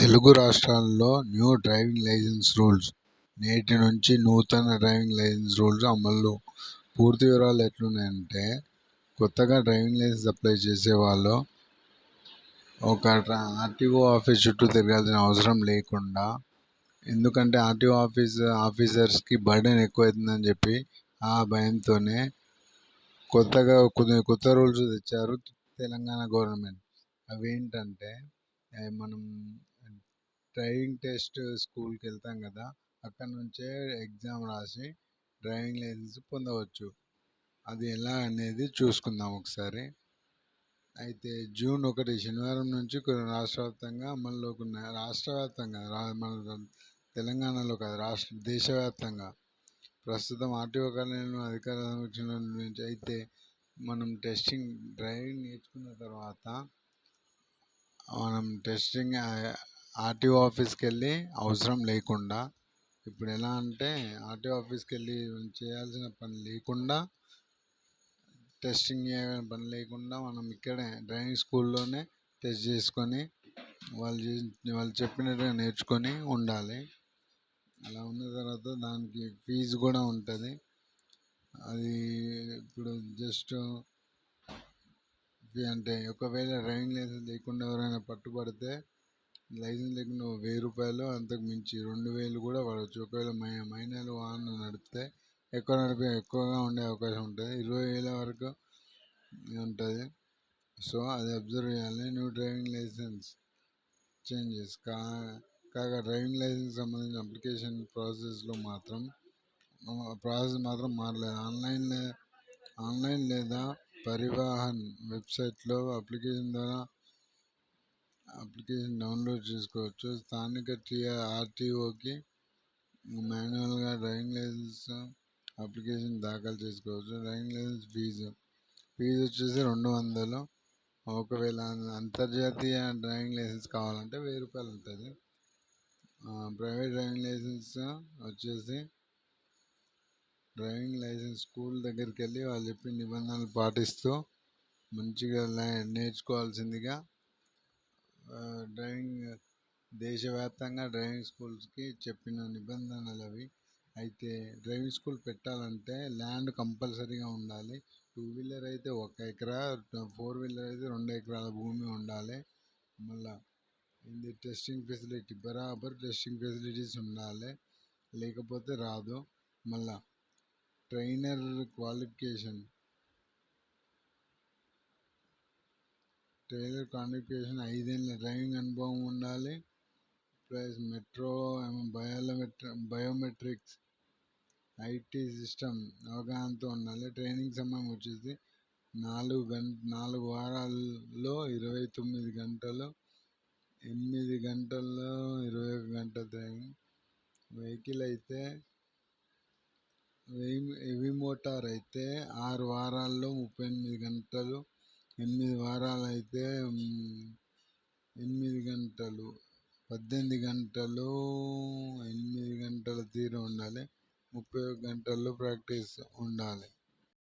తెలుగు రాష్ట్రాల్లో new driving licence rules నేటి నుంచి నూతన డ్రైవింగ్ లైసెన్స్ రూల్స్ అమలు. పూర్తి వివరాలు ఎట్లున్నాయంటే, కొత్తగా డ్రైవింగ్ లైసెన్స్ అప్లై చేసే వాళ్ళు ఒక ఆర్టీఓ ఆఫీస్ చుట్టూ తిరగాల్సిన అవసరం లేకుండా, ఎందుకంటే ఆర్టీఓ ఆఫీసర్స్కి బర్డెన్ ఎక్కువవుతుందని చెప్పి ఆ భయంతోనే కొత్త రూల్స్ తెచ్చారు తెలంగాణ గవర్నమెంట్. అవేంటంటే, మనం డ్రైవింగ్ టెస్ట్ స్కూల్కి వెళ్తాం కదా, అక్కడ నుంచే ఎగ్జామ్ రాసి డ్రైవింగ్ లైసెన్స్ పొందవచ్చు. అది ఎలా అనేది చూసుకుందాం ఒకసారి. అయితే జూన్ 1 శనివారం నుంచి రాష్ట్ర వ్యాప్తంగా అమల్లోకి ఉన్నాయి. రాష్ట్ర వ్యాప్తంగా మన తెలంగాణలో కాదు, దేశవ్యాప్తంగా ప్రస్తుతం ఆర్టీఓ కార్యాలయంలో అధికార సమీక్షల నుంచి అయితే మనం డ్రైవింగ్ నేర్చుకున్న తర్వాత మనం ఆర్టీఓ ఆఫీస్కి వెళ్ళి అవసరం లేకుండా, ఇప్పుడు ఎలా అంటే ఆర్టీఓ ఆఫీస్కి వెళ్ళి చేయాల్సిన పని లేకుండా, టెస్టింగ్ చేయాల్సిన పని లేకుండా మనం ఇక్కడే డ్రైవింగ్ స్కూల్లోనే టెస్ట్ చేసుకొని వాళ్ళు చెప్పినట్టుగా నేర్చుకొని ఉండాలి. అలా ఉన్న తర్వాత దానికి ఫీజు కూడా ఉంటుంది. అది ఇప్పుడు జస్ట్ అంటే ఒకవేళ డ్రైవింగ్ లైసెన్స్ లేకుండా ఎవరైనా పట్టుబడితే, లైసెన్స్ లేకుండా 1000 రూపాయలు, అంతకు మించి 2000 కూడా పడవచ్చు. ఒకవేళ మైనర్ వాహనం నడిపితే ఎక్కువగా ఉండే అవకాశం ఉంటుంది. 20,000 వరకు ఉంటుంది. సో అది అబ్జర్వ్ చేయాలి. న్యూ డ్రైవింగ్ లైసెన్స్ చేంజెస్ కాగా డ్రైవింగ్ లైసెన్స్ సంబంధించిన అప్లికేషన్ ప్రాసెస్ మాత్రం మారలేదు. ఆన్లైన్ లేదా పరివాహన్ వెబ్సైట్లో అప్లికేషన్ ద్వారా అప్లికేషన్ డౌన్లోడ్ చేసుకోవచ్చు. స్థానిక ఆర్టీఓకి మాన్యువల్గా డ్రైవింగ్ లైసెన్స్ అప్లికేషన్ దాఖలు చేసుకోవచ్చు. డ్రైవింగ్ లైసెన్స్ ఫీజు వచ్చేసి 200. ఒకవేళ అంతర్జాతీయ డ్రైవింగ్ లైసెన్స్ కావాలంటే 1000 రూపాయలు ఉంటుంది. ప్రైవేట్ డ్రైవింగ్ లైసెన్స్ వచ్చేసి డ్రైవింగ్ లైసెన్స్ స్కూల్ దగ్గరికి వెళ్ళి వాళ్ళు చెప్పిన నిబంధనలు పాటిస్తూ మంచిగా నేర్చుకోవాల్సిందిగా దేశవ్యాప్తంగా డ్రైవింగ్ స్కూల్స్కి చెప్పిన నిబంధనలు అవి. అయితే డ్రైవింగ్ స్కూల్ పెట్టాలంటే ల్యాండ్ కంపల్సరీగా ఉండాలి. 2 వీలర్ అయితే 1 ఎకరా, 4 వీలర్ అయితే 2 ఎకరాల భూమి ఉండాలి. మళ్ళీ టెస్టింగ్ ఫెసిలిటీస్ ఉండాలి, లేకపోతే రాదు. మళ్ళా ట్రైనర్ క్వాలిఫికేషన్ 5 ఏళ్ళ డ్రైవింగ్ అనుభవం ఉండాలి. ప్లస్ బయోమెట్రిక్స్ ఐటీ సిస్టమ్ అవగాహనతో ఉండాలి. ట్రైనింగ్ సమయం వచ్చేసి 4 వారాల్లో 29 గంటలు, 8 గంటల్లో 21 గంటల ట్రైనింగ్. వెహికల్ అయితే హెవీ మోటార్ అయితే 6 వారాల్లో 38 గంటలు, 8 వారాలు అయితే 8 గంటలు, 18 గంటలు, 8 గంటల తీరు ఉండాలి. 31 గంటల్లో ప్రాక్టీస్ ఉండాలి.